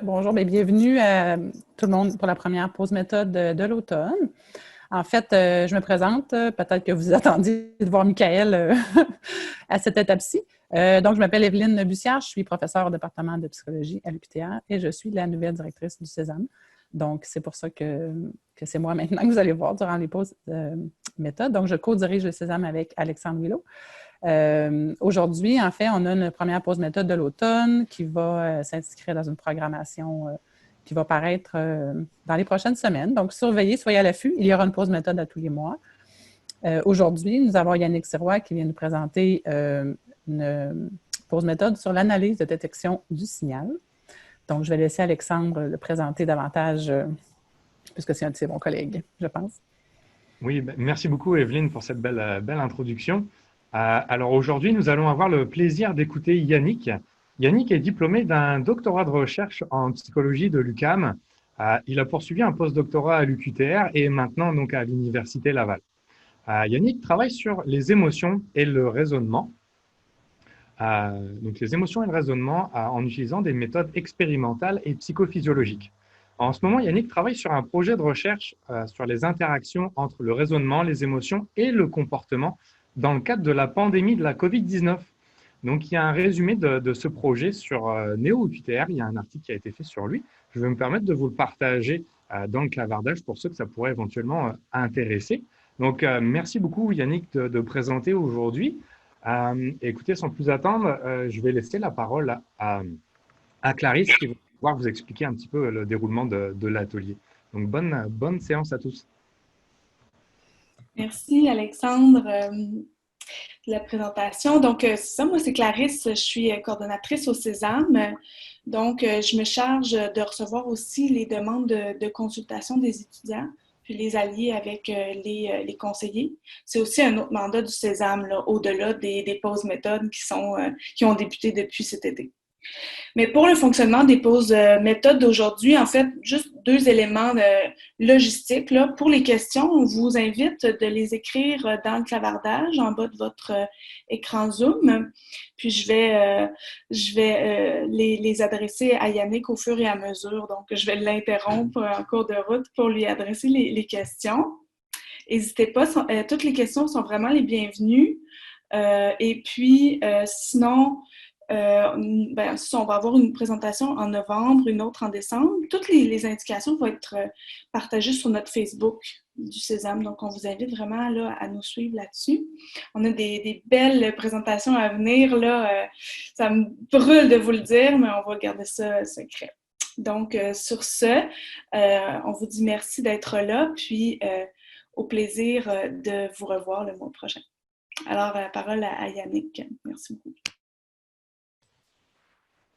Bonjour, bien, bienvenue à tout le monde pour la première pause méthode de l'automne. En fait, je me présente, peut-être que vous attendiez de voir Michael à cette étape-ci. Donc, je m'appelle Evelyne Bussière, je suis professeure au département de psychologie à l'UQTR et je suis la nouvelle directrice du Sésame. Donc, c'est pour ça que c'est moi maintenant que vous allez voir durant les pauses méthode. Donc, je co-dirige le Sésame avec Alexandre Willow. Aujourd'hui, en fait, on a une première pause méthode de l'automne qui va s'inscrire dans une programmation qui va paraître dans les prochaines semaines. Donc, surveillez, soyez à l'affût. Il y aura une pause méthode à tous les mois. Aujourd'hui, nous avons Yannick Sirois qui vient nous présenter une pause méthode sur l'analyse de détection du signal. Donc, je vais laisser Alexandre le présenter davantage, puisque c'est un de ses bons collègues, je pense. Oui, merci beaucoup Evelyne pour cette belle introduction. Alors aujourd'hui, nous allons avoir le plaisir d'écouter Yannick. Yannick est diplômé d'un doctorat de recherche en psychologie de l'UQAM. Il a poursuivi un postdoctorat à l'UQTR et maintenant donc à l'Université Laval. Yannick travaille sur les émotions et le raisonnement. Donc les émotions et le raisonnement en utilisant des méthodes expérimentales et psychophysiologiques. En ce moment, Yannick travaille sur un projet de recherche sur les interactions entre le raisonnement, les émotions et le comportement dans le cadre de la pandémie de la Covid-19. Donc, il y a un résumé de ce projet sur Néo-UQTR. Il y a un article qui a été fait sur lui. Je vais me permettre de vous le partager dans le clavardage pour ceux que ça pourrait éventuellement intéresser. Donc, merci beaucoup Yannick de présenter aujourd'hui. Écoutez, sans plus attendre, je vais laisser la parole à Clarisse qui va pouvoir vous expliquer un petit peu le déroulement de l'atelier. Donc, bonne séance à tous. Merci Alexandre de la présentation. Donc, c'est ça, moi c'est Clarisse, je suis coordonnatrice au Sésame. Donc, je me charge de recevoir aussi les demandes de consultation des étudiants, puis les allier avec les conseillers. C'est aussi un autre mandat du Sésame, là, au-delà des pauses méthodes qui ont débuté depuis cet été. Mais pour le fonctionnement des pauses méthodes d'aujourd'hui, en fait, juste deux éléments logistiques. Là. Pour les questions, on vous invite de les écrire dans le clavardage en bas de votre écran Zoom. Puis je vais les adresser à Yannick au fur et à mesure. Donc, je vais l'interrompre en cours de route pour lui adresser les questions. N'hésitez pas, toutes les questions sont vraiment les bienvenues. Et puis, sinon, on va avoir une présentation en novembre, une autre en décembre. Toutes les indications vont être partagées sur notre Facebook du Sésame. Donc, on vous invite vraiment là, à nous suivre là-dessus. On a des belles présentations à venir. Là, ça me brûle de vous le dire, mais on va garder ça secret. Donc, sur ce, on vous dit merci d'être là, puis au plaisir de vous revoir le mois prochain. Alors, parole à Yannick. Merci beaucoup.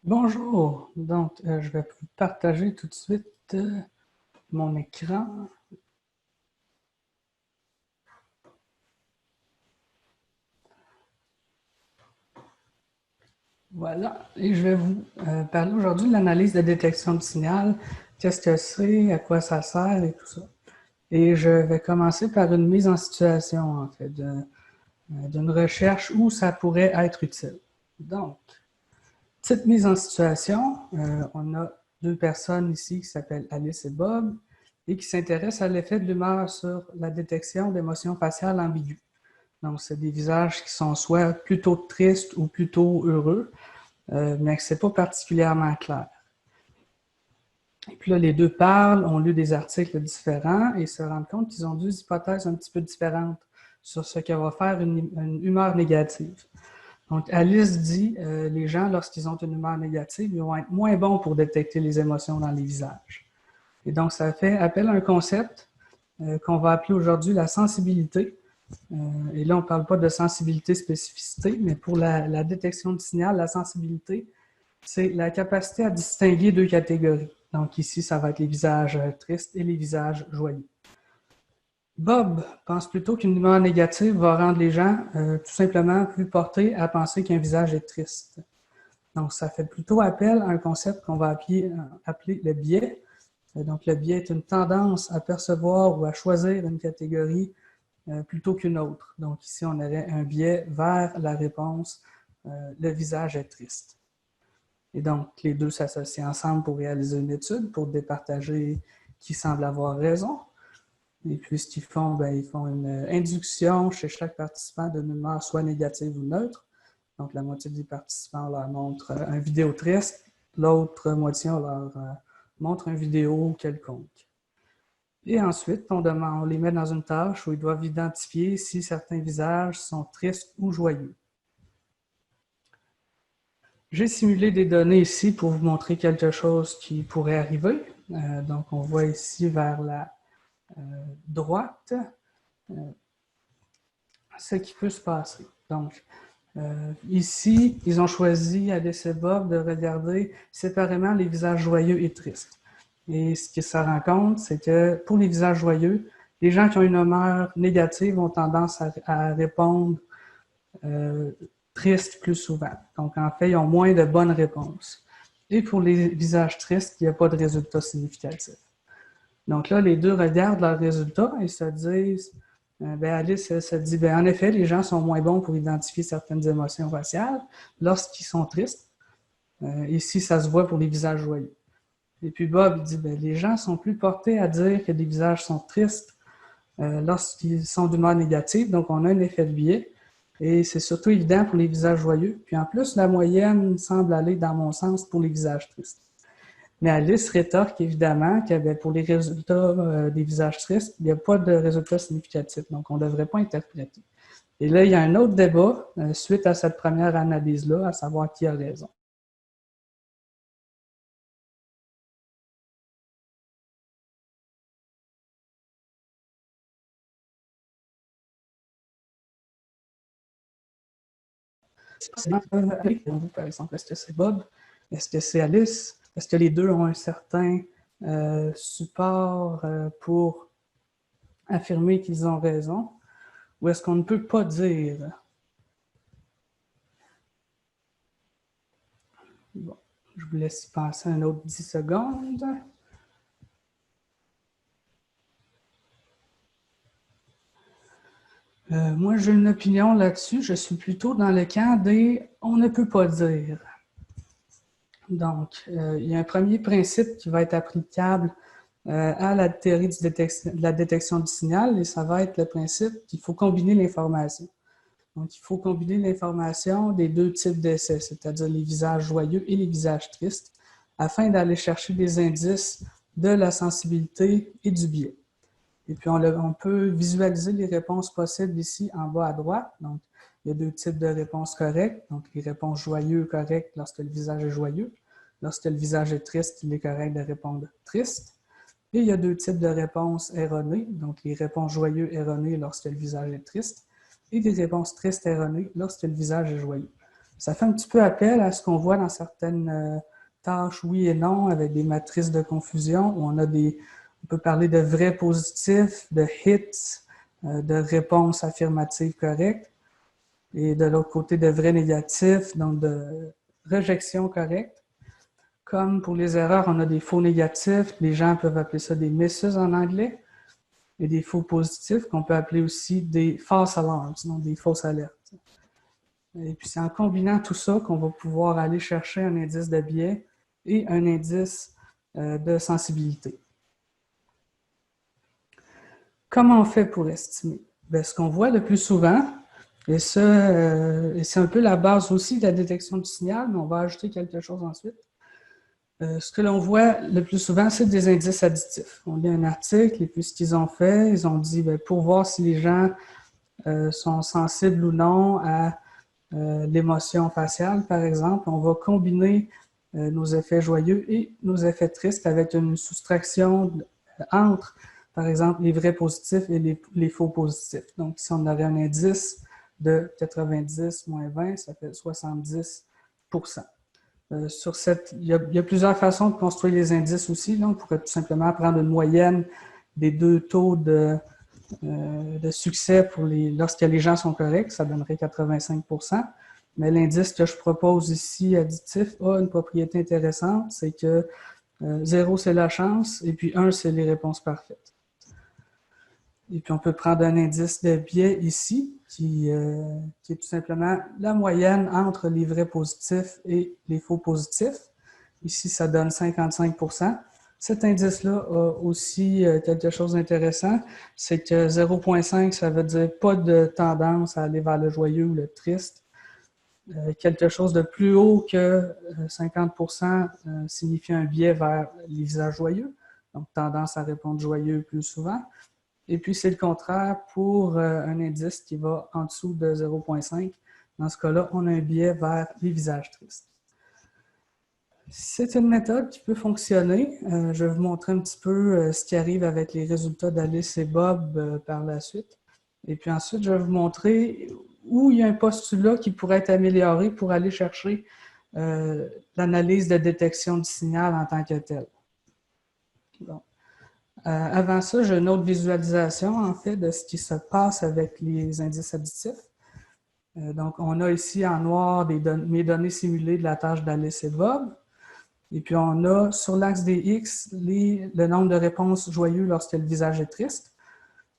Bonjour, donc je vais partager tout de suite mon écran. Voilà, et je vais vous parler aujourd'hui de l'analyse de détection de signal, qu'est-ce que c'est, à quoi ça sert et tout ça. Et je vais commencer par une mise en situation, en fait, d'une recherche où ça pourrait être utile. Donc, petite mise en situation, on a deux personnes ici qui s'appellent Alice et Bob et qui s'intéressent à l'effet de l'humeur sur la détection d'émotions faciales ambiguës. Donc, c'est des visages qui sont soit plutôt tristes ou plutôt heureux, mais que ce n'est pas particulièrement clair. Et puis là, les deux parlent, ont lu des articles différents et se rendent compte qu'ils ont deux hypothèses un petit peu différentes sur ce que va faire une humeur négative. Donc, Alice dit les gens, lorsqu'ils ont une humeur négative, ils vont être moins bons pour détecter les émotions dans les visages. Et donc, ça fait appel à un concept qu'on va appeler aujourd'hui la sensibilité. Et là, on ne parle pas de sensibilité-spécificité, mais pour la détection du signal, la sensibilité, c'est la capacité à distinguer deux catégories. Donc ici, ça va être les visages tristes et les visages joyeux. Bob pense plutôt qu'une humeur négative va rendre les gens tout simplement plus portés à penser qu'un visage est triste. Donc, ça fait plutôt appel à un concept qu'on va appeler le biais. Donc, le biais est une tendance à percevoir ou à choisir une catégorie plutôt qu'une autre. Donc, ici, on aurait un biais vers la réponse « le visage est triste ». Et donc, les deux s'associent ensemble pour réaliser une étude, pour départager qui semble avoir raison. Et puis, ce qu'ils font, bien, ils font une induction chez chaque participant d'une humeur soit négative ou neutre. Donc, la moitié des participants leur montre une vidéo triste, l'autre moitié leur montre une vidéo quelconque. Et ensuite, on les met dans une tâche où ils doivent identifier si certains visages sont tristes ou joyeux. J'ai simulé des données ici pour vous montrer quelque chose qui pourrait arriver. Donc, on voit ici vers la droite ce qui peut se passer. Donc, ici, ils ont choisi, Alice et Bob, de regarder séparément les visages joyeux et tristes. Et ce qui se rend compte, c'est que pour les visages joyeux, les gens qui ont une humeur négative ont tendance à répondre triste plus souvent. Donc, en fait, ils ont moins de bonnes réponses. Et pour les visages tristes, il n'y a pas de résultat significatif. Donc là, les deux regardent leurs résultats et se disent, Alice se dit, en effet, les gens sont moins bons pour identifier certaines émotions faciales lorsqu'ils sont tristes. Ici, ça se voit pour les visages joyeux. Et puis Bob dit, les gens sont plus portés à dire que les visages sont tristes lorsqu'ils sont d'humeur négative, donc on a un effet de biais. Et c'est surtout évident pour les visages joyeux. Puis en plus, la moyenne semble aller dans mon sens pour les visages tristes. Mais Alice rétorque évidemment que pour les résultats des visages tristes, il n'y a pas de résultat significatif, donc on ne devrait pas interpréter. Et là, il y a un autre débat suite à cette première analyse-là, à savoir qui a raison. Par exemple, est-ce que c'est Bob? Est-ce que c'est Alice? Est-ce que les deux ont un certain support pour affirmer qu'ils ont raison? Ou est-ce qu'on ne peut pas dire? Bon, je vous laisse y penser un autre 10 secondes. Moi, j'ai une opinion là-dessus. Je suis plutôt dans le camp des « on ne peut pas dire ». Donc, il y a un premier principe qui va être applicable à la théorie de la détection du signal, et ça va être le principe qu'il faut combiner l'information. Donc, il faut combiner l'information des deux types d'essais, c'est-à-dire les visages joyeux et les visages tristes, afin d'aller chercher des indices de la sensibilité et du biais. Et puis, on peut visualiser les réponses possibles ici en bas à droite. Donc, il y a deux types de réponses correctes. Donc, les réponses joyeuses correctes lorsque le visage est joyeux. Lorsque le visage est triste, il est correct de répondre triste. Et il y a deux types de réponses erronées. Donc, les réponses joyeuses erronées lorsque le visage est triste et des réponses tristes erronées lorsque le visage est joyeux. Ça fait un petit peu appel à ce qu'on voit dans certaines tâches oui et non avec des matrices de confusion où on peut parler de vrais positifs, de hits, de réponses affirmatives correctes, et de l'autre côté de vrais négatifs, donc de réjection correcte. Comme pour les erreurs, on a des faux négatifs, les gens peuvent appeler ça des misses en anglais, et des faux positifs qu'on peut appeler aussi des false alarms, donc des fausses alertes. Et puis c'est en combinant tout ça qu'on va pouvoir aller chercher un indice de biais et un indice de sensibilité. Comment on fait pour estimer? Bien, ce qu'on voit le plus souvent, et c'est un peu la base aussi de la détection du signal, mais on va ajouter quelque chose ensuite. Ce que l'on voit le plus souvent, c'est des indices additifs. On lit un article et puis ce qu'ils ont fait, ils ont dit, bien, pour voir si les gens sont sensibles ou non à l'émotion faciale, par exemple, on va combiner nos effets joyeux et nos effets tristes avec une soustraction entre, par exemple, les vrais positifs et les faux positifs. Donc, si on avait un indice de 90 moins 20, ça fait 70 il y a plusieurs façons de construire les indices aussi. Là, on pourrait tout simplement prendre une moyenne des deux taux de succès lorsque les gens sont corrects, ça donnerait 85 %. Mais l'indice que je propose ici, additif, a une propriété intéressante, c'est que 0, c'est la chance, et puis 1, c'est les réponses parfaites. Et puis, on peut prendre un indice de biais ici, qui est tout simplement la moyenne entre les vrais positifs et les faux positifs. Ici, ça donne 55%. Cet indice-là a aussi quelque chose d'intéressant, c'est que 0,5, ça veut dire pas de tendance à aller vers le joyeux ou le triste. Quelque chose de plus haut que 50% signifie un biais vers les visages joyeux, donc tendance à répondre joyeux plus souvent. Et puis, c'est le contraire pour un indice qui va en dessous de 0,5. Dans ce cas-là, on a un biais vers les visages tristes. C'est une méthode qui peut fonctionner. Je vais vous montrer un petit peu ce qui arrive avec les résultats d'Alice et Bob par la suite. Et puis ensuite, je vais vous montrer où il y a un postulat qui pourrait être amélioré pour aller chercher l'analyse de détection du signal en tant que tel. Bon. Avant ça, j'ai une autre visualisation, en fait, de ce qui se passe avec les indices additifs. Donc, on a ici en noir mes données simulées de la tâche d'Alice et Bob. Et puis, on a sur l'axe des X le nombre de réponses joyeux lorsque le visage est triste.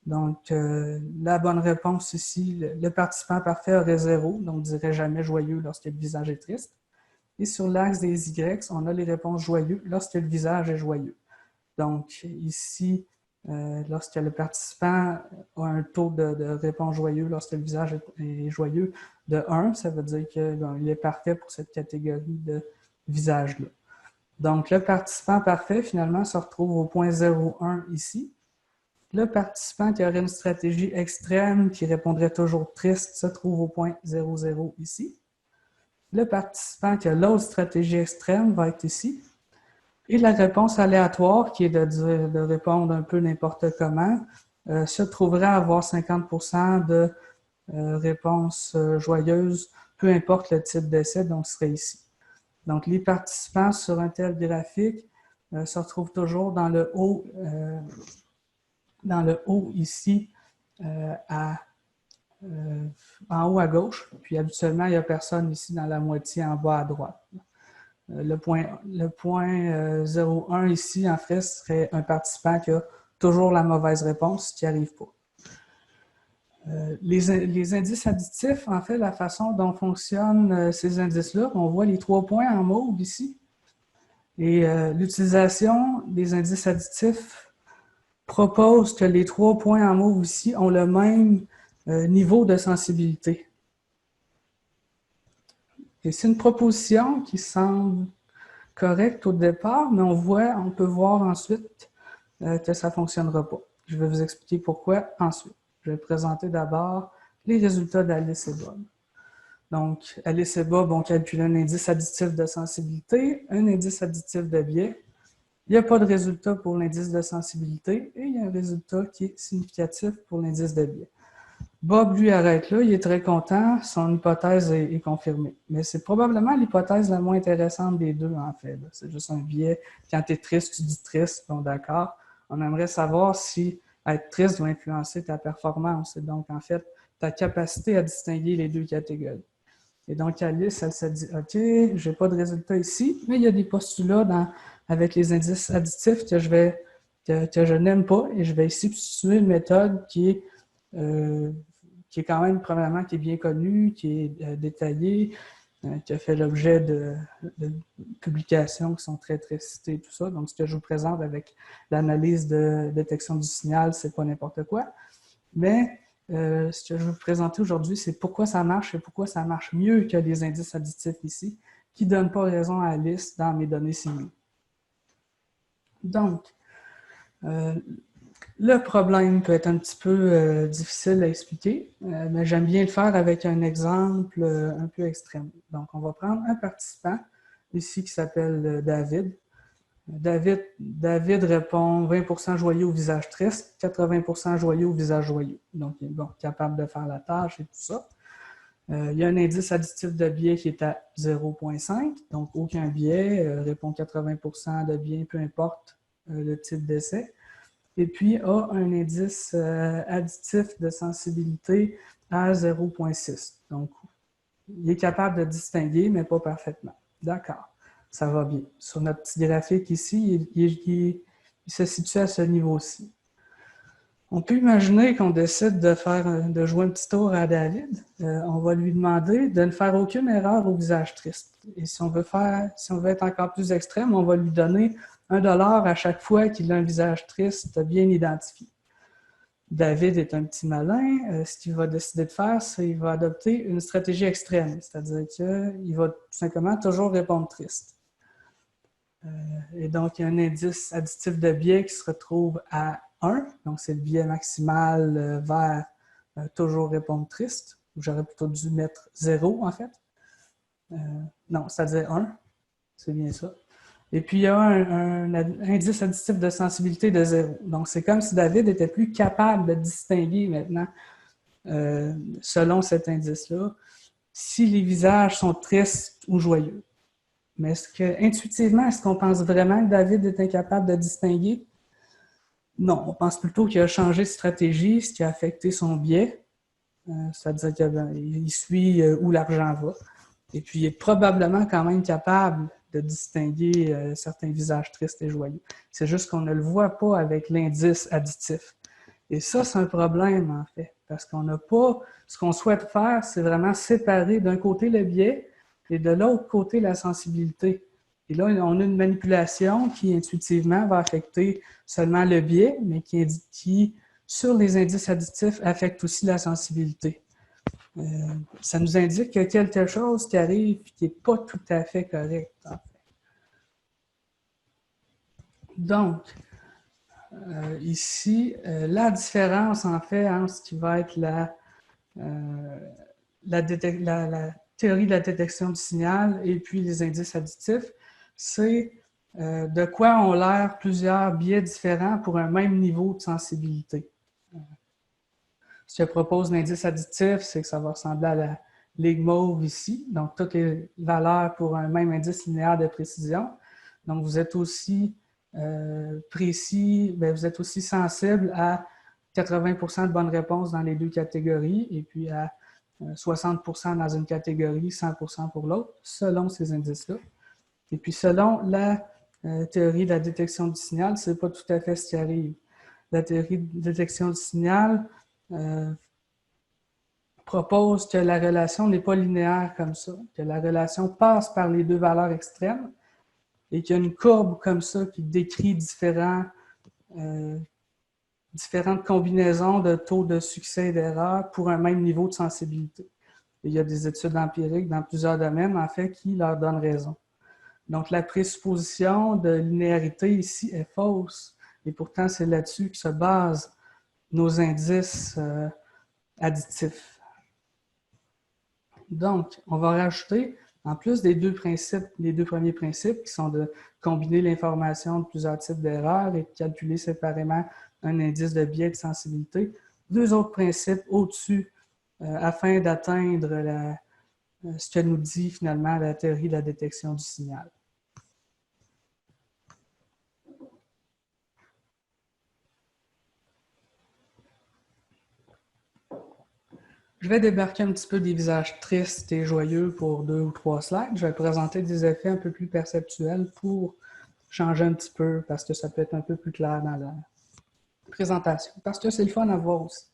Donc, la bonne réponse ici, le participant parfait aurait 0, donc dirait jamais joyeux lorsque le visage est triste. Et sur l'axe des Y, on a les réponses joyeux lorsque le visage est joyeux. Donc, ici, lorsque le participant a un taux de réponse joyeux lorsque le visage est joyeux de 1, ça veut dire qu'il est parfait pour cette catégorie de visage-là. Donc, le participant parfait, finalement, se retrouve au point 0,1 ici. Le participant qui aurait une stratégie extrême, qui répondrait toujours triste, se trouve au point 0,0 ici. Le participant qui a l'autre stratégie extrême va être ici. Et la réponse aléatoire, qui est de répondre un peu n'importe comment, se trouverait à avoir 50% de réponses joyeuses, peu importe le type d'essai, donc ce serait ici. Donc, les participants sur un tel graphique se retrouvent toujours dans le haut ici, en haut à gauche. Puis habituellement, il n'y a personne ici dans la moitié en bas à droite. Le point 0,1 ici, en fait, serait un participant qui a toujours la mauvaise réponse, qui n'arrive pas. Les indices additifs, en fait, la façon dont fonctionnent ces indices-là, on voit les 3 points en mauve ici. Et l'utilisation des indices additifs propose que les 3 points en mauve ici ont le même niveau de sensibilité. Et c'est une proposition qui semble correcte au départ, mais on peut voir ensuite que ça ne fonctionnera pas. Je vais vous expliquer pourquoi ensuite. Je vais présenter d'abord les résultats d'Alice et Bob. Donc, Alice et Bob ont calculé un indice additif de sensibilité, un indice additif de biais. Il n'y a pas de résultat pour l'indice de sensibilité et il y a un résultat qui est significatif pour l'indice de biais. Bob, lui, arrête là, il est très content, son hypothèse est confirmée. Mais c'est probablement l'hypothèse la moins intéressante des deux, en fait. C'est juste un biais. Quand tu es triste, tu dis triste, bon d'accord. On aimerait savoir si être triste va influencer ta performance et donc, en fait, ta capacité à distinguer les deux catégories. Et donc, Alice, elle se dit, OK, je n'ai pas de résultat ici, mais il y a des postulats avec les indices additifs que je n'aime pas et je vais substituer une méthode qui est quand même, premièrement, qui est bien connue, qui est détaillée, qui a fait l'objet de publications qui sont très, très citées, tout ça. Donc, ce que je vous présente avec l'analyse de détection du signal, c'est pas n'importe quoi. Mais ce que je vais vous présenter aujourd'hui, c'est pourquoi ça marche et pourquoi ça marche mieux que les indices additifs ici, qui ne donnent pas raison à Alice dans mes données simulées. Donc, le problème peut être un petit peu difficile à expliquer, mais j'aime bien le faire avec un exemple un peu extrême. Donc, on va prendre un participant ici qui s'appelle David. David répond 20% joyeux au visage triste, 80% joyeux au visage joyeux. Donc, il est capable de faire la tâche et tout ça. Il y a un indice additif de biais qui est à 0,5, donc aucun biais, répond 80% de biais, peu importe le type d'essai. Et puis, a un indice additif de sensibilité à 0,6. Donc, il est capable de distinguer, mais pas parfaitement. D'accord, ça va bien. Sur notre petit graphique ici, il se situe à ce niveau-ci. On peut imaginer qu'on décide de jouer un petit tour à David. On va lui demander de ne faire aucune erreur au visage triste. Et si on veut être encore plus extrême, on va lui donner $1 à chaque fois qu'il a un visage triste bien identifié. David est un petit malin. Ce qu'il va décider de faire, c'est qu'il va adopter une stratégie extrême, c'est-à-dire qu'il va tout simplement toujours répondre triste. Et donc, il y a un indice additif de biais qui se retrouve à 1, donc c'est le biais maximal vers toujours répondre triste. J'aurais plutôt dû mettre 0 en fait. Non, c'est-à-dire 1, c'est bien ça. Et puis, il y a un indice additif de sensibilité de 0. Donc, c'est comme si David était plus capable de distinguer maintenant, selon cet indice-là, si les visages sont tristes ou joyeux. Mais intuitivement, est-ce qu'on pense vraiment que David est incapable de distinguer? Non, on pense plutôt qu'il a changé de stratégie, ce qui a affecté son biais. C'est-à-dire qu'il suit où l'argent va. Et puis, il est probablement quand même capable de distinguer certains visages tristes et joyeux. C'est juste qu'on ne le voit pas avec l'indice additif. Et ça, c'est un problème, en fait, parce qu'on n'a pas... Ce qu'on souhaite faire, c'est vraiment séparer d'un côté le biais et de l'autre côté la sensibilité. Et là, on a une manipulation qui, intuitivement, va affecter seulement le biais, mais qui sur les indices additifs, affecte aussi la sensibilité. Ça nous indique qu'il y a quelque chose qui arrive et qui n'est pas tout à fait correct, en fait. Donc, ici, la différence, en fait, entre ce qui va être la théorie de la détection du signal et puis les indices additifs, c'est de quoi ont l'air plusieurs biais différents pour un même niveau de sensibilité. Ce que propose l'indice additif, c'est que ça va ressembler à la ligne mauve ici, donc toutes les valeurs pour un même indice linéaire de précision. Donc, vous êtes aussi précis, bien, vous êtes aussi sensible à 80% de bonnes réponses dans les deux catégories et puis à 60% dans une catégorie, 100% pour l'autre, selon ces indices-là. Et puis, selon la théorie de la détection du signal, ce n'est pas tout à fait ce qui arrive. La théorie de détection du signal propose que la relation n'est pas linéaire comme ça, que la relation passe par les deux valeurs extrêmes et qu'il y a une courbe comme ça qui décrit différentes combinaisons de taux de succès et d'erreur pour un même niveau de sensibilité. Et il y a des études empiriques dans plusieurs domaines, en fait, qui leur donnent raison. Donc, la présupposition de linéarité ici est fausse. Et pourtant, c'est là-dessus que se basent nos indices additifs. Donc, on va rajouter, en plus des deux principes, les deux premiers principes, qui sont de combiner l'information de plusieurs types d'erreurs et de calculer séparément un indice de biais de sensibilité, deux autres principes au-dessus afin d'atteindre ce que nous dit finalement la théorie de la détection du signal. Je vais débarquer un petit peu des visages tristes et joyeux pour 2 ou 3 slides. Je vais présenter des effets un peu plus perceptuels pour changer un petit peu, parce que ça peut être un peu plus clair dans la présentation, parce que c'est le fun à voir aussi.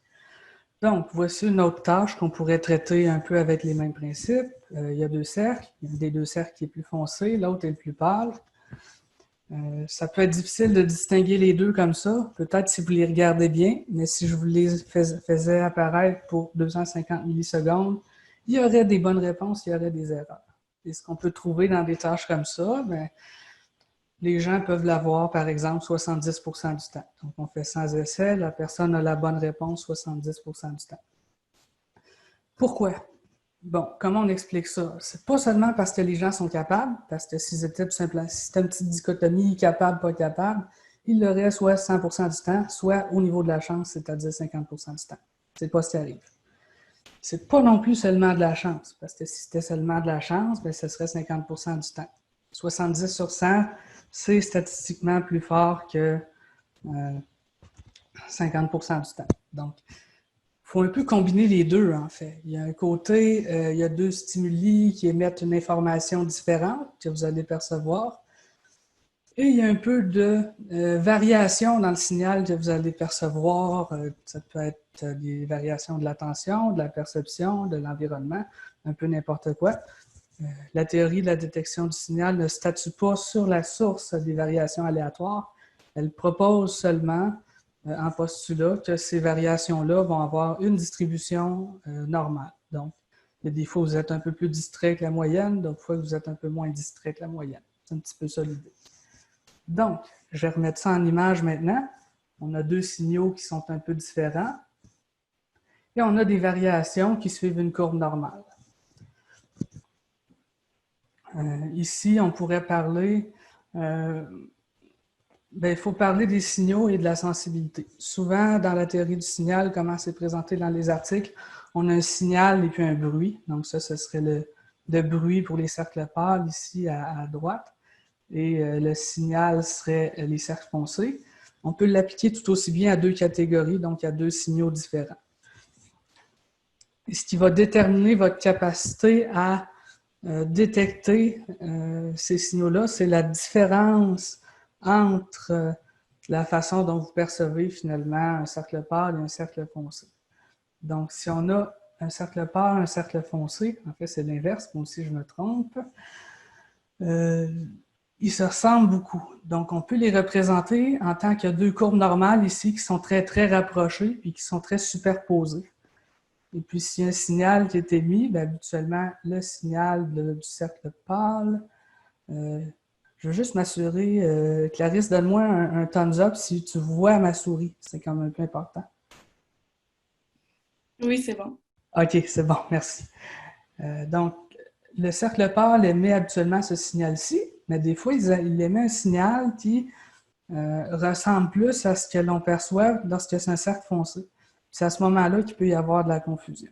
Donc, voici une autre tâche qu'on pourrait traiter un peu avec les mêmes principes. Il y a deux cercles. Il y a un des deux cercles qui est plus foncé, l'autre est le plus pâle. Ça peut être difficile de distinguer les deux comme ça, peut-être si vous les regardez bien, mais si je vous les faisais apparaître pour 250 millisecondes, il y aurait des bonnes réponses, il y aurait des erreurs. Et ce qu'on peut trouver dans des tâches comme ça, bien, les gens peuvent l'avoir, par exemple, 70% du temps. Donc, on fait 100 essais, la personne a la bonne réponse 70% du temps. Pourquoi? Bon, comment on explique ça? C'est pas seulement parce que les gens sont capables, parce que si c'était une petite dichotomie capable, pas capable, ils l'auraient soit 100% du temps, soit au niveau de la chance, c'est-à-dire 50% du temps. C'est pas ce qui arrive. C'est pas non plus seulement de la chance, parce que si c'était seulement de la chance, bien, ce serait 50% du temps. 70 sur 100, c'est statistiquement plus fort que 50% du temps. Donc, il faut un peu combiner les deux, en fait. Il y a un côté, il y a deux stimuli qui émettent une information différente que vous allez percevoir. Et il y a un peu de variation dans le signal que vous allez percevoir. Ça peut être des variations de l'attention, de la perception, de l'environnement, un peu n'importe quoi. La théorie de la détection du signal ne statue pas sur la source des variations aléatoires. Elle propose seulement, en postulat, que ces variations-là vont avoir une distribution normale. Donc, il y a des fois où vous êtes un peu plus distrait que la moyenne, d'autres fois vous êtes un peu moins distrait que la moyenne. C'est un petit peu ça l'idée. Donc, je vais remettre ça en image maintenant. On a deux signaux qui sont un peu différents. Et on a des variations qui suivent une courbe normale. Ici, on pourrait parler... il faut parler des signaux et de la sensibilité. Souvent, dans la théorie du signal, comment c'est présenté dans les articles, on a un signal et puis un bruit. Donc ça, ce serait le bruit pour les cercles pâles ici à droite. Et le signal serait les cercles foncés. On peut l'appliquer tout aussi bien à deux catégories, donc il y a deux signaux différents. Et ce qui va déterminer votre capacité à détecter ces signaux-là, c'est la différence entre la façon dont vous percevez finalement un cercle pâle et un cercle foncé. Donc, si on a un cercle pâle, un cercle foncé, en fait c'est l'inverse, moi aussi je me trompe, ils se ressemblent beaucoup. Donc, on peut les représenter en tant que deux courbes normales ici qui sont très, très rapprochées et qui sont très superposées. Et puis, s'il y a un signal qui est émis, habituellement, le signal du cercle pâle, je veux juste m'assurer, Clarisse, donne-moi un thumbs up si tu vois ma souris. C'est quand même un peu important. Oui, c'est bon. OK, c'est bon, merci. Donc, le cercle pâle émet habituellement ce signal-ci, mais des fois, il émet un signal qui ressemble plus à ce que l'on perçoit lorsque c'est un cercle foncé. C'est à ce moment-là qu'il peut y avoir de la confusion.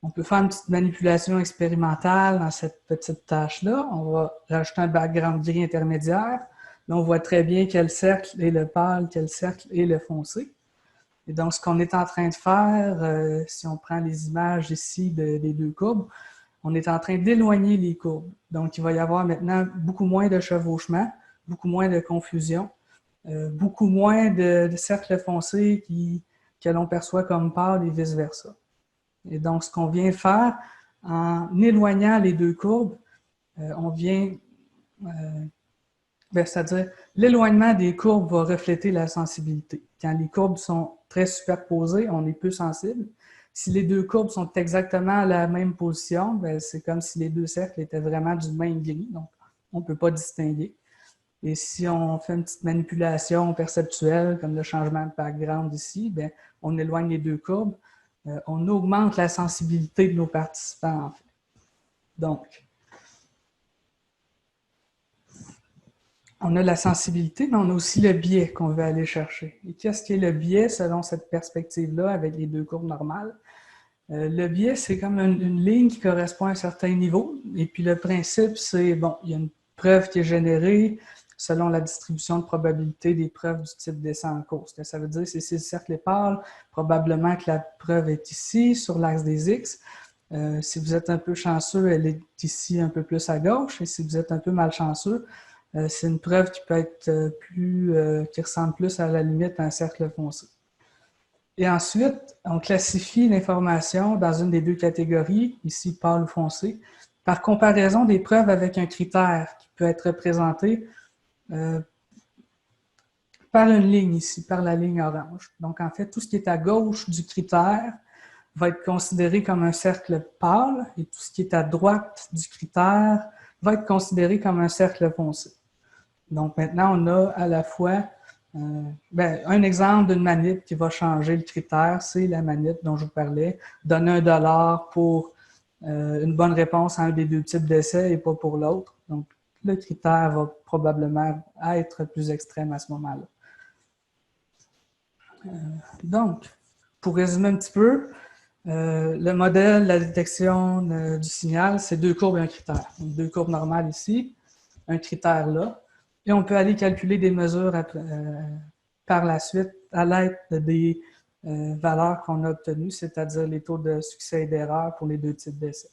On peut faire une petite manipulation expérimentale dans cette petite tâche-là. On va rajouter un background gris intermédiaire. Là, on voit très bien quel cercle est le pâle, quel cercle est le foncé. Et donc, ce qu'on est en train de faire, si on prend les images ici des deux courbes, on est en train d'éloigner les courbes. Donc, il va y avoir maintenant beaucoup moins de chevauchement, beaucoup moins de confusion, beaucoup moins de cercles foncés que l'on perçoit comme pâles et vice-versa. Et donc, ce qu'on vient faire, en éloignant les deux courbes, on vient... c'est-à-dire, l'éloignement des courbes va refléter la sensibilité. Quand les courbes sont très superposées, on est peu sensible. Si les deux courbes sont exactement à la même position, c'est comme si les deux cercles étaient vraiment du même gris, donc on ne peut pas distinguer. Et si on fait une petite manipulation perceptuelle, comme le changement de background ici, on éloigne les deux courbes, on augmente la sensibilité de nos participants, en fait. Donc, on a la sensibilité, mais on a aussi le biais qu'on veut aller chercher. Et qu'est-ce qui est le biais selon cette perspective-là avec les deux courbes normales? Le biais, c'est comme une ligne qui correspond à un certain niveau. Et puis le principe, c'est, bon, il y a une preuve qui est générée selon la distribution de probabilité des preuves du type d'essai en cours. Ce que ça veut dire, c'est si le cercle est pâle, probablement que la preuve est ici, sur l'axe des X. Si vous êtes un peu chanceux, elle est ici un peu plus à gauche. Et si vous êtes un peu malchanceux, c'est une preuve qui peut être qui ressemble plus à la limite à un cercle foncé. Et ensuite, on classifie l'information dans une des deux catégories, ici pâle ou foncé, par comparaison des preuves avec un critère qui peut être représenté par une ligne ici, par la ligne orange. Donc, en fait, tout ce qui est à gauche du critère va être considéré comme un cercle pâle et tout ce qui est à droite du critère va être considéré comme un cercle foncé. Donc, maintenant, on a à la fois un exemple d'une manip qui va changer le critère, c'est la manip dont je vous parlais, donner $1 pour une bonne réponse à un des deux types d'essais et pas pour l'autre. Donc, le critère va probablement être plus extrême à ce moment-là. Donc, pour résumer un petit peu, le modèle de la détection du signal, c'est deux courbes et un critère. Donc, deux courbes normales ici, un critère là. Et on peut aller calculer des mesures par la suite à l'aide des valeurs qu'on a obtenues, c'est-à-dire les taux de succès et d'erreur pour les deux types d'essais.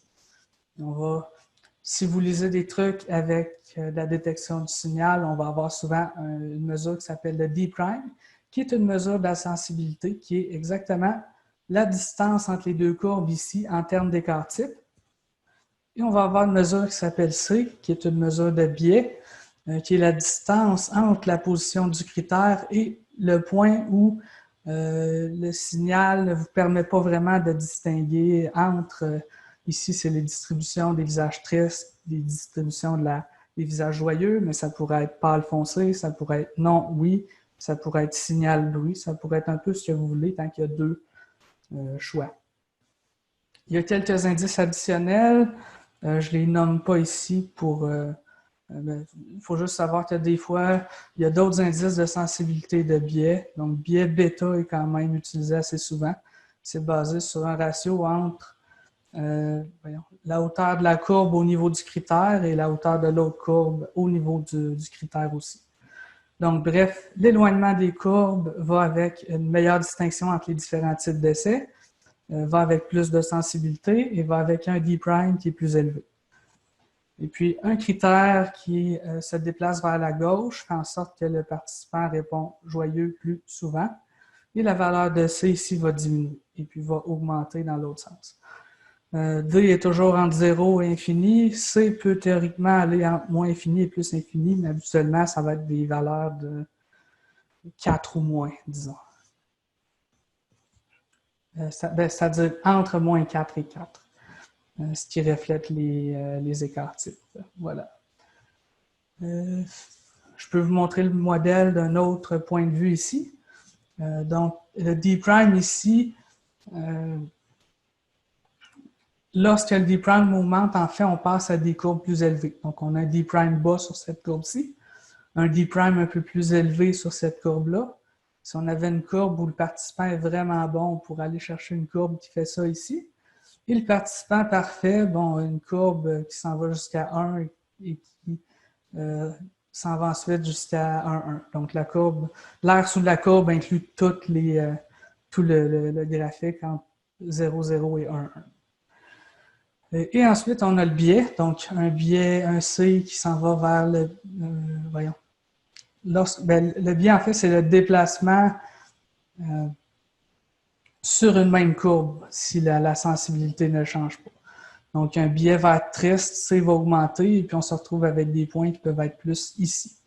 On va Si vous lisez des trucs avec la détection du signal, on va avoir souvent une mesure qui s'appelle le D', qui est une mesure de la sensibilité, qui est exactement la distance entre les deux courbes ici en termes d'écart type. Et on va avoir une mesure qui s'appelle C, qui est une mesure de biais, qui est la distance entre la position du critère et le point où le signal ne vous permet pas vraiment de distinguer entre, ici c'est les distributions des visages tristes, des distributions des visages joyeux, mais ça pourrait être pâle foncé, ça pourrait être non, oui, ça pourrait être signal bruit, ça pourrait être un peu ce que vous voulez tant qu'il y a deux choix. Il y a quelques indices additionnels, je ne les nomme pas ici pour... il faut juste savoir que des fois, il y a d'autres indices de sensibilité de biais. Donc, biais bêta est quand même utilisé assez souvent. C'est basé sur un ratio entre la hauteur de la courbe au niveau du critère et la hauteur de l'autre courbe au niveau du critère aussi. Donc, bref, l'éloignement des courbes va avec une meilleure distinction entre les différents types d'essais, va avec plus de sensibilité et va avec un D' qui est plus élevé. Et puis, un critère qui se déplace vers la gauche fait en sorte que le participant répond joyeux plus souvent. Et la valeur de C ici va diminuer et puis va augmenter dans l'autre sens. D est toujours entre 0 et infini. C peut théoriquement aller entre moins infini et plus infini, mais habituellement, ça va être des valeurs de 4 ou moins, disons. C'est-à-dire entre moins 4 et 4. Ce qui reflète les écarts types. Voilà. Je peux vous montrer le modèle d'un autre point de vue ici. Donc, le D' ici, lorsque le D' augmente, en fait, on passe à des courbes plus élevées. Donc, on a un D' bas sur cette courbe-ci, un D' un peu plus élevé sur cette courbe-là. Si on avait une courbe où le participant est vraiment bon, on pourrait aller chercher une courbe qui fait ça ici. Et le participant parfait, bon, une courbe qui s'en va jusqu'à 1 et qui s'en va ensuite jusqu'à 1,1. Donc, la courbe, l'aire sous la courbe inclut tout le graphique entre 0, 0 et 1, 1. Et ensuite, on a le biais. Donc, un biais, un C qui s'en va vers le... voyons. Le biais, en fait, c'est le déplacement sur une même courbe si la sensibilité ne change pas. Donc, un biais va être triste, C va augmenter, et puis on se retrouve avec des points qui peuvent être plus ici.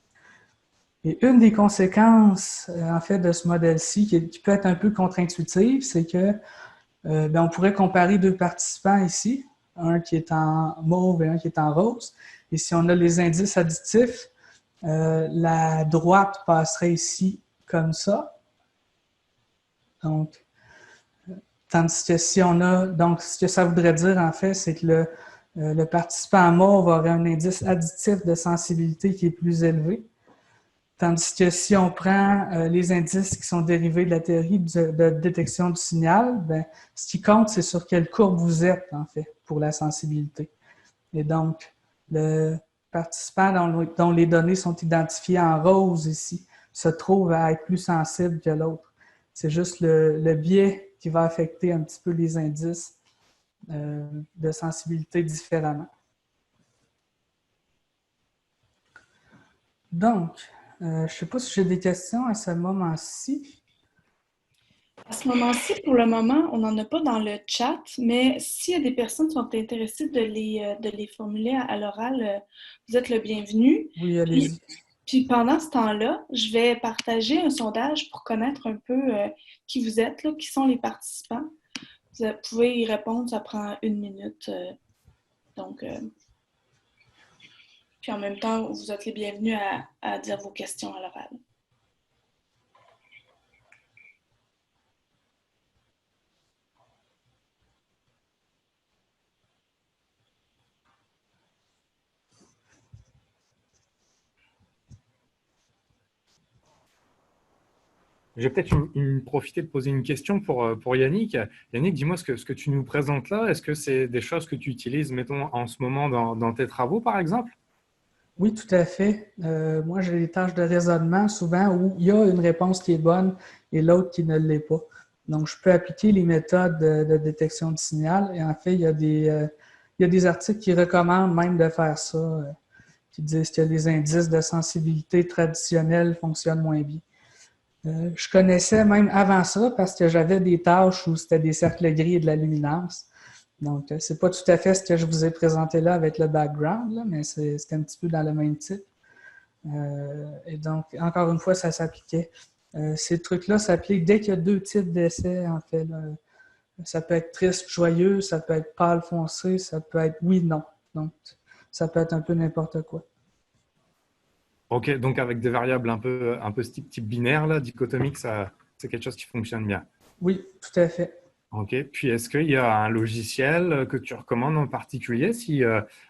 Et une des conséquences, en fait, de ce modèle-ci, qui peut être un peu contre-intuitive, c'est que on pourrait comparer deux participants ici, un qui est en mauve et un qui est en rose. Et si on a les indices additifs, la droite passerait ici comme ça. Donc, tandis que si on a, donc ce que ça voudrait dire en fait, c'est que le participant mauve aurait un indice additif de sensibilité qui est plus élevé. Tandis que si on prend les indices qui sont dérivés de la théorie de détection du signal, ce qui compte, c'est sur quelle courbe vous êtes, en fait, pour la sensibilité. Et donc, le participant dont les données sont identifiées en rose ici se trouve à être plus sensible que l'autre. C'est juste le biais qui va affecter un petit peu les indices de sensibilité différemment. Donc, je ne sais pas si j'ai des questions à ce moment-ci. À ce moment-ci, pour le moment, on n'en a pas dans le chat, mais s'il y a des personnes qui sont intéressées de les formuler à l'oral, vous êtes le bienvenu. Oui, allez-y. Puis pendant ce temps-là, je vais partager un sondage pour connaître un peu qui vous êtes, là, qui sont les participants. Vous pouvez y répondre, ça prend 1 minute. Puis en même temps, vous êtes les bienvenus à dire vos questions à l'oral. Je vais peut-être profiter de poser une question pour Yannick. Yannick, dis-moi ce que tu nous présentes là. Est-ce que c'est des choses que tu utilises, mettons, en ce moment dans tes travaux, par exemple? Oui, tout à fait. Moi, j'ai des tâches de raisonnement souvent où il y a une réponse qui est bonne et l'autre qui ne l'est pas. Donc, je peux appliquer les méthodes de détection du signal et en fait, il y a il y a des articles qui recommandent même de faire ça, qui disent que les indices de sensibilité traditionnels fonctionnent moins bien. Je connaissais même avant ça parce que j'avais des tâches où c'était des cercles gris et de la luminance. Donc, c'est pas tout à fait ce que je vous ai présenté là avec le background, là, mais c'est un petit peu dans le même type. Et donc, encore une fois, ça s'appliquait. Ces trucs-là s'appliquent dès qu'il y a deux types d'essais, en fait. Là. Ça peut être triste, joyeux, ça peut être pâle, foncé, ça peut être oui, non. Donc, ça peut être un peu n'importe quoi. Ok, donc avec des variables un peu type binaire, là, dichotomique, c'est quelque chose qui fonctionne bien. Oui, tout à fait. Ok, puis est-ce qu'il y a un logiciel que tu recommandes en particulier si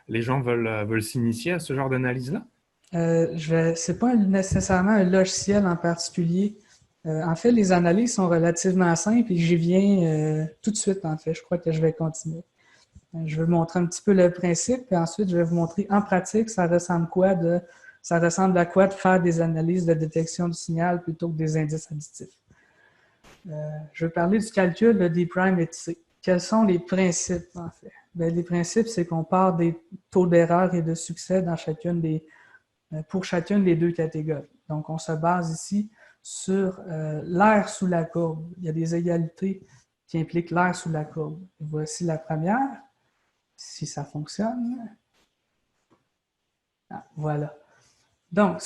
les gens veulent s'initier à ce genre d'analyse-là? C'est pas nécessairement un logiciel en particulier. En fait, les analyses sont relativement simples et j'y viens tout de suite, en fait. Je crois que je vais continuer. Je vais vous montrer un petit peu le principe, puis ensuite, je vais vous montrer en pratique, ça ressemble à quoi de faire des analyses de détection du signal plutôt que des indices additifs. Je vais parler du calcul de D' et de C. Quels sont les principes, en fait? Bien, les principes, c'est qu'on part des taux d'erreur et de succès pour chacune des deux catégories. Donc, on se base ici sur l'aire sous la courbe. Il y a des égalités qui impliquent l'aire sous la courbe. Voici la première, si ça fonctionne. Ah, voilà. Donc,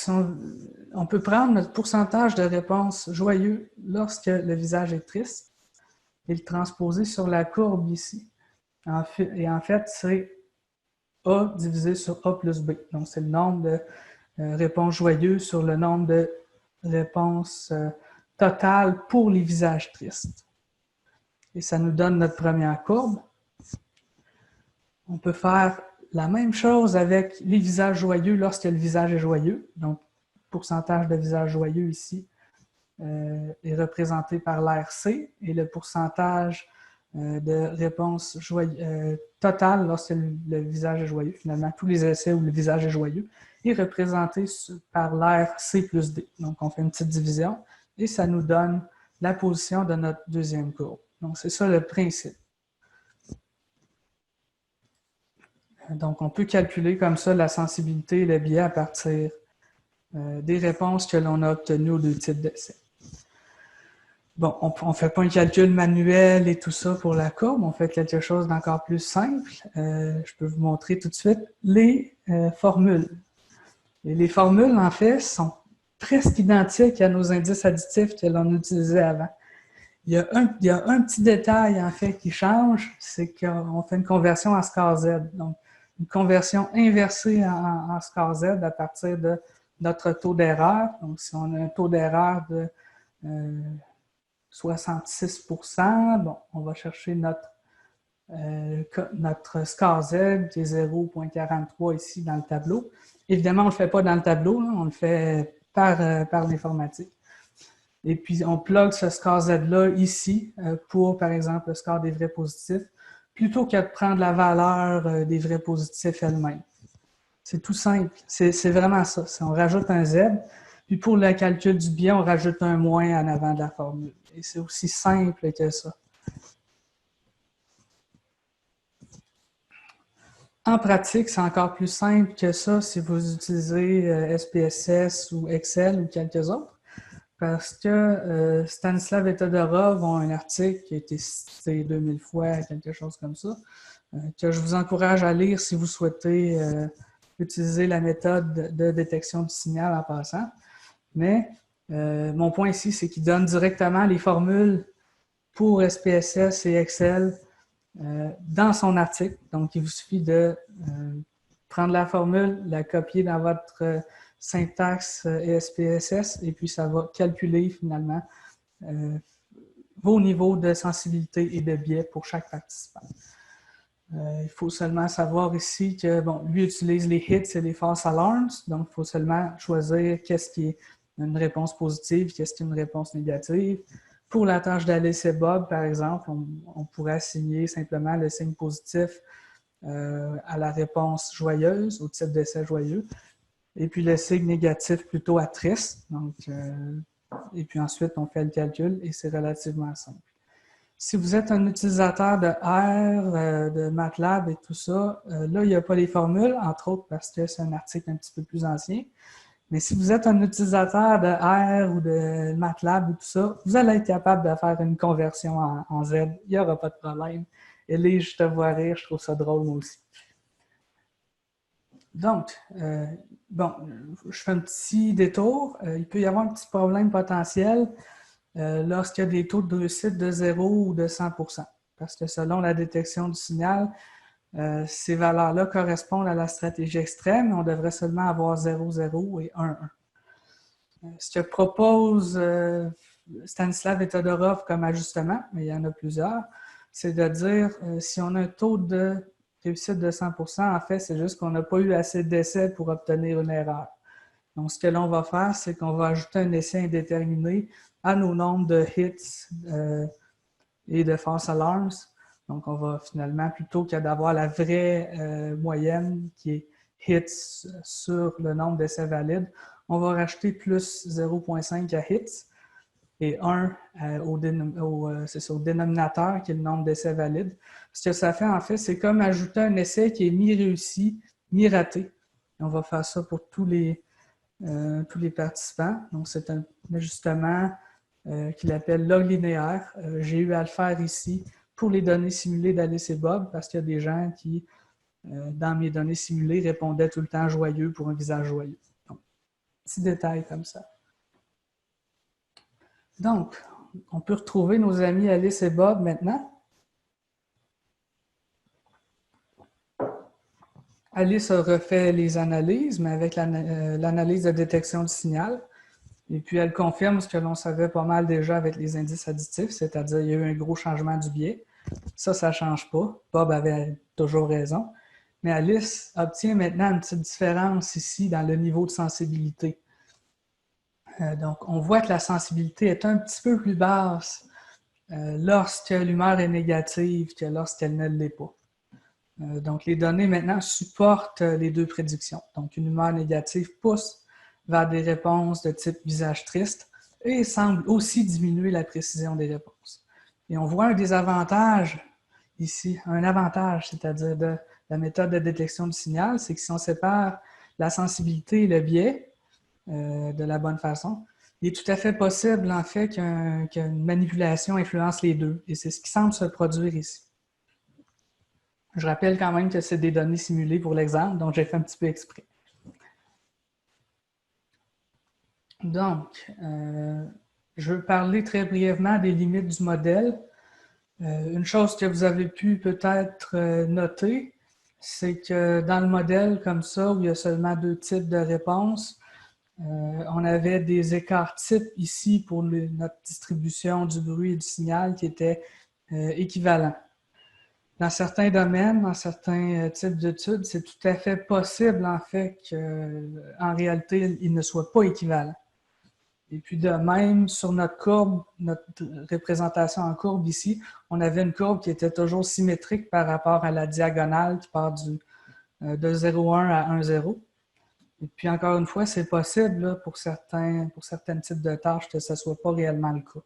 on peut prendre notre pourcentage de réponse joyeux lorsque le visage est triste et le transposer sur la courbe ici. Et en fait, c'est A divisé sur A plus B. Donc, c'est le nombre de réponses joyeuses sur le nombre de réponses totales pour les visages tristes. Et ça nous donne notre première courbe. On peut faire la même chose avec les visages joyeux lorsque le visage est joyeux. Donc, le pourcentage de visages joyeux ici est représenté par l'aire C et le pourcentage de réponses totales lorsque le visage est joyeux. Finalement, tous les essais où le visage est joyeux est représenté par l'aire C plus D. Donc, on fait une petite division et ça nous donne la position de notre deuxième courbe. Donc, c'est ça le principe. Donc, on peut calculer comme ça la sensibilité et le biais à partir des réponses que l'on a obtenues aux deux types d'essais. Bon, on ne fait pas un calcul manuel et tout ça pour la courbe, on fait quelque chose d'encore plus simple. Je peux vous montrer tout de suite les formules. Et les formules, en fait, sont presque identiques à nos indices additifs que l'on utilisait avant. Il y a un petit détail, en fait, qui change, c'est qu'on fait une conversion en score Z. Donc, une conversion inversée en score Z à partir de notre taux d'erreur. Donc, si on a un taux d'erreur de 66%, bon, on va chercher notre score Z qui est 0,43 ici dans le tableau. Évidemment, on ne le fait pas dans le tableau, là, on le fait par l'informatique. Et puis, on plug ce score Z-là ici pour, par exemple, le score des vrais positifs, plutôt que de prendre la valeur des vrais positifs elle-même. C'est tout simple. C'est vraiment ça. On rajoute un Z, puis pour le calcul du biais, on rajoute un moins en avant de la formule. Et c'est aussi simple que ça. En pratique, c'est encore plus simple que ça si vous utilisez SPSS ou Excel ou quelques autres. Parce que Stanislav et Todorov ont un article qui a été cité 2000 fois, quelque chose comme ça, que je vous encourage à lire si vous souhaitez utiliser la méthode de détection du signal en passant. Mais mon point ici, c'est qu'il donne directement les formules pour SPSS et Excel dans son article. Donc, il vous suffit de prendre la formule, la copier dans votre syntaxe SPSS et puis ça va calculer finalement vos niveaux de sensibilité et de biais pour chaque participant. Il faut seulement savoir ici que, bon, lui utilise les hits et les false alarms, donc il faut seulement choisir qu'est-ce qui est une réponse positive, qu'est-ce qui est une réponse négative. Pour la tâche d'Alice et Bob, par exemple, on pourrait assigner simplement le signe positif à la réponse joyeuse, au type d'essai joyeux, et puis le signe négatif plutôt à triste. Donc, et puis ensuite, on fait le calcul et c'est relativement simple. Si vous êtes un utilisateur de R, de MATLAB et tout ça, là, il n'y a pas les formules, entre autres parce que c'est un article un petit peu plus ancien. Mais si vous êtes un utilisateur de R ou de MATLAB ou tout ça, vous allez être capable de faire une conversion en Z. Il n'y aura pas de problème. Et je te vois rire, je trouve ça drôle moi aussi. Donc, bon, je fais un petit détour. Il peut y avoir un petit problème potentiel lorsqu'il y a des taux de réussite de 0 ou de 100%. Parce que selon la détection du signal, ces valeurs-là correspondent à la stratégie extrême et on devrait seulement avoir 0, 0 et 1, 1. Ce que propose Stanislav et Todorov comme ajustement, mais il y en a plusieurs, c'est de dire si on a un taux de réussite de 100%, en fait, c'est juste qu'on n'a pas eu assez d'essais pour obtenir une erreur. Donc, ce que l'on va faire, c'est qu'on va ajouter un essai indéterminé à nos nombres de hits et de false alarms. Donc, on va finalement, plutôt que d'avoir la vraie moyenne qui est hits sur le nombre d'essais valides, on va rajouter plus 0,5 à hits et 1 au dénominateur qui est le nombre d'essais valides. Ce que ça fait, en fait, c'est comme ajouter un essai qui est mi-réussi, mi-raté. On va faire ça pour tous les participants. Donc, c'est un ajustement qu'il appelle log linéaire. J'ai eu à le faire ici pour les données simulées d'Alice et Bob parce qu'il y a des gens qui, dans mes données simulées, répondaient tout le temps joyeux pour un visage joyeux. Donc, petit détail comme ça. Donc, on peut retrouver nos amis Alice et Bob maintenant. Alice a refait les analyses, mais avec l'analyse de détection du signal. Et puis, elle confirme ce que l'on savait pas mal déjà avec les indices additifs, c'est-à-dire qu'il y a eu un gros changement du biais. Ça ne change pas. Bob avait toujours raison. Mais Alice obtient maintenant une petite différence ici dans le niveau de sensibilité. Donc, on voit que la sensibilité est un petit peu plus basse lorsque l'humeur est négative que lorsqu'elle ne l'est pas. Donc, les données maintenant supportent les deux prédictions. Donc, une humeur négative pousse vers des réponses de type visage triste et semble aussi diminuer la précision des réponses. Et on voit un désavantage ici, un avantage, c'est-à-dire de la méthode de détection du signal, c'est que si on sépare la sensibilité et le biais de la bonne façon, il est tout à fait possible, en fait, qu'une manipulation influence les deux. Et c'est ce qui semble se produire ici. Je rappelle quand même que c'est des données simulées pour l'exemple, donc j'ai fait un petit peu exprès. Donc, je veux parler très brièvement des limites du modèle. Une chose que vous avez pu peut-être noter, c'est que dans le modèle comme ça, où il y a seulement deux types de réponses, on avait des écarts types ici pour notre distribution du bruit et du signal qui étaient équivalents. Dans certains domaines, dans certains types d'études, c'est tout à fait possible, en fait, qu'en réalité, ils ne soient pas équivalents. Et puis de même, sur notre courbe, notre représentation en courbe ici, on avait une courbe qui était toujours symétrique par rapport à la diagonale qui part de 0,1 à 1,0. Et puis encore une fois, c'est possible là, pour certains types de tâches que ce ne soit pas réellement le cas.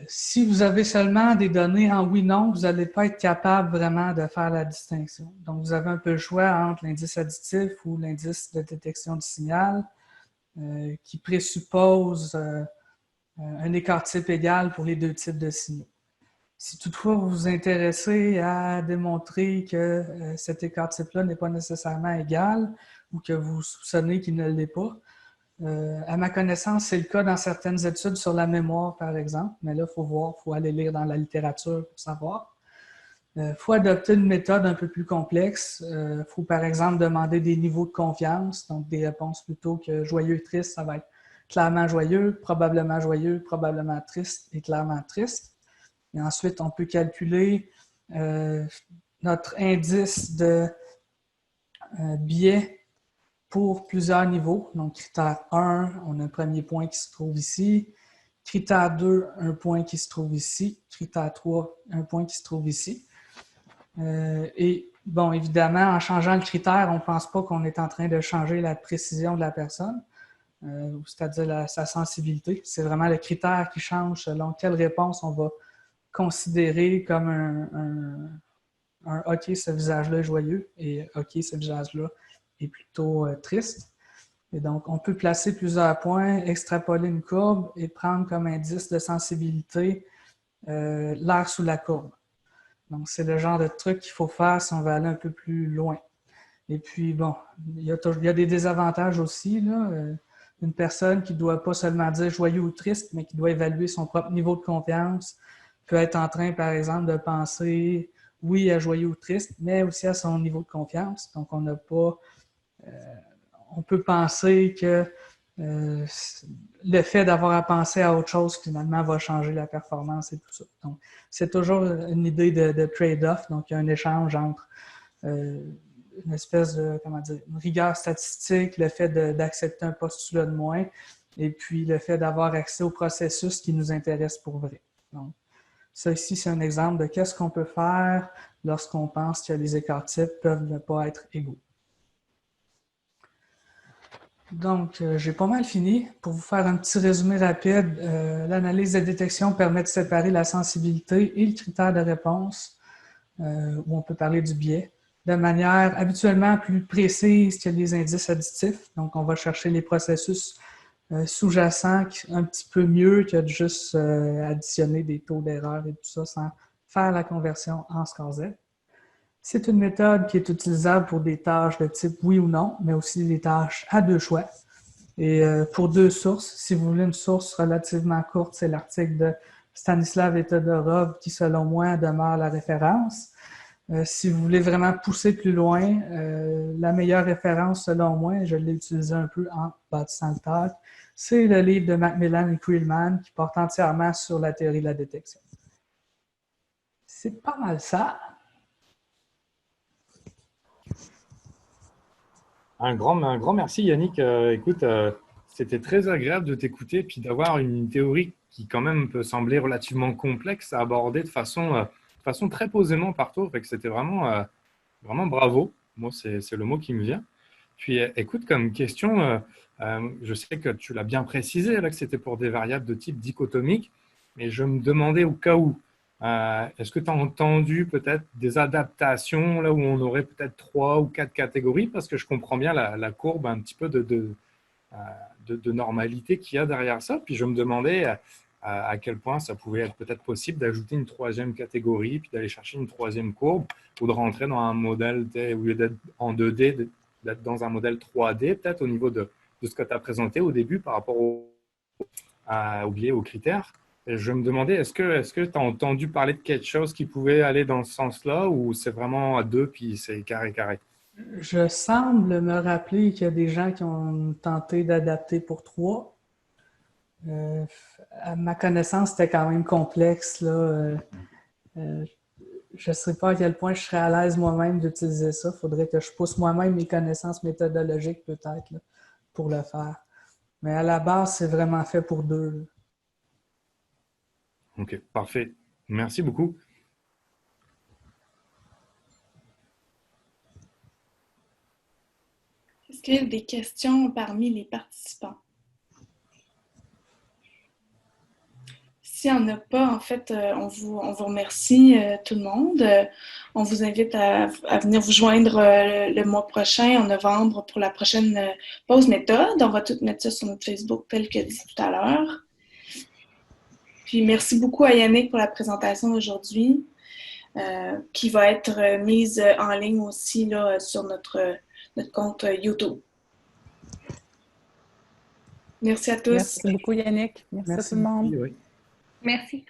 Si vous avez seulement des données en oui-non, vous n'allez pas être capable vraiment de faire la distinction. Donc, vous avez un peu le choix entre l'indice additif ou l'indice de détection du signal qui présuppose un écart type égal pour les deux types de signaux. Si toutefois vous vous intéressez à démontrer que cet écart type-là n'est pas nécessairement égal ou que vous soupçonnez qu'il ne l'est pas, à ma connaissance, c'est le cas dans certaines études sur la mémoire, par exemple, mais là, il faut voir, il faut aller lire dans la littérature pour savoir. Il faut adopter une méthode un peu plus complexe. Il faut, par exemple, demander des niveaux de confiance, donc des réponses plutôt que joyeux et triste, ça va être clairement joyeux, probablement triste et clairement triste. Et ensuite, on peut calculer notre indice de biais pour plusieurs niveaux. Donc, critère 1, on a un premier point qui se trouve ici. Critère 2, un point qui se trouve ici. Critère 3, un point qui se trouve ici. Et bon, évidemment, en changeant le critère, on ne pense pas qu'on est en train de changer la précision de la personne, c'est-à-dire sa sensibilité. C'est vraiment le critère qui change selon quelle réponse on va considéré comme un OK, ce visage-là est joyeux et OK, ce visage-là est plutôt triste. Et donc, on peut placer plusieurs points, extrapoler une courbe et prendre comme indice de sensibilité l'air sous la courbe. Donc, c'est le genre de truc qu'il faut faire si on veut aller un peu plus loin. Et puis, bon, il y a des désavantages aussi, là. Une personne qui ne doit pas seulement dire joyeux ou triste, mais qui doit évaluer son propre niveau de confiance, peut être en train, par exemple, de penser, oui, à joyeux ou triste, mais aussi à son niveau de confiance. Donc, on n'a pas... on peut penser que le fait d'avoir à penser à autre chose, finalement, va changer la performance et tout ça. Donc, c'est toujours une idée de trade-off. Donc, il y a un échange entre une espèce de, comment dire, une rigueur statistique, le fait d'accepter un postulat de moins, et puis le fait d'avoir accès au processus qui nous intéresse pour vrai. Donc, ça ici, c'est un exemple de qu'est-ce qu'on peut faire lorsqu'on pense que les écarts types peuvent ne pas être égaux. Donc, j'ai pas mal fini. Pour vous faire un petit résumé rapide, l'analyse de détection permet de séparer la sensibilité et le critère de réponse, où on peut parler du biais, de manière habituellement plus précise que les indices additifs. Donc, on va chercher les processus sous-jacents un petit peu mieux que de juste additionner des taux d'erreur et tout ça sans faire la conversion en score Z. C'est une méthode qui est utilisable pour des tâches de type oui ou non, mais aussi des tâches à deux choix. Et pour deux sources, si vous voulez une source relativement courte, c'est l'article de Stanislav et Todorov qui, selon moi, demeure la référence. Si vous voulez vraiment pousser plus loin, la meilleure référence, selon moi, et je l'ai utilisé un peu en bâtissant le talk, c'est le livre de Macmillan et Creelman qui porte entièrement sur la théorie de la détection. C'est pas mal ça. Un grand merci Yannick. Écoute, c'était très agréable de t'écouter puis d'avoir une théorie qui quand même peut sembler relativement complexe à aborder de façon très posément par toi. Fait que c'était vraiment bravo. Moi, c'est le mot qui me vient. Puis écoute, comme question, je sais que tu l'as bien précisé là, que c'était pour des variables de type dichotomique, mais je me demandais au cas où, est-ce que tu as entendu peut-être des adaptations là où on aurait peut-être 3 ou 4 catégories? Parce que je comprends bien la courbe un petit peu de normalité qu'il y a derrière ça. Puis je me demandais à quel point ça pouvait être peut-être possible d'ajouter une troisième catégorie, puis d'aller chercher une troisième courbe, ou de rentrer dans un modèle, au lieu d'être en 2D, d'être dans un modèle 3D, peut-être au niveau de ce que tu as présenté au début par rapport aux biais, aux critères. Et je me demandais, est-ce que tu as entendu parler de quelque chose qui pouvait aller dans ce sens-là, ou c'est vraiment à 2 puis c'est carré? Je semble me rappeler qu'il y a des gens qui ont tenté d'adapter pour 3. À ma connaissance, c'était quand même complexe, là. Je ne sais pas à quel point je serais à l'aise moi-même d'utiliser ça. Il faudrait que je pousse moi-même mes connaissances méthodologiques peut-être là, pour le faire. Mais à la base, c'est vraiment fait pour 2. OK, parfait. Merci beaucoup. Est-ce qu'il y a des questions parmi les participants? S'il n'y en a pas, en fait, on vous remercie tout le monde. On vous invite à venir vous joindre le mois prochain, en novembre, pour la prochaine pause méthode. On va tout mettre ça sur notre Facebook, tel que dit tout à l'heure. Puis merci beaucoup à Yannick pour la présentation d'aujourd'hui, qui va être mise en ligne aussi là, sur notre compte YouTube. Merci à tous. Merci beaucoup, Yannick. Merci à tout le monde. Oui. Merci.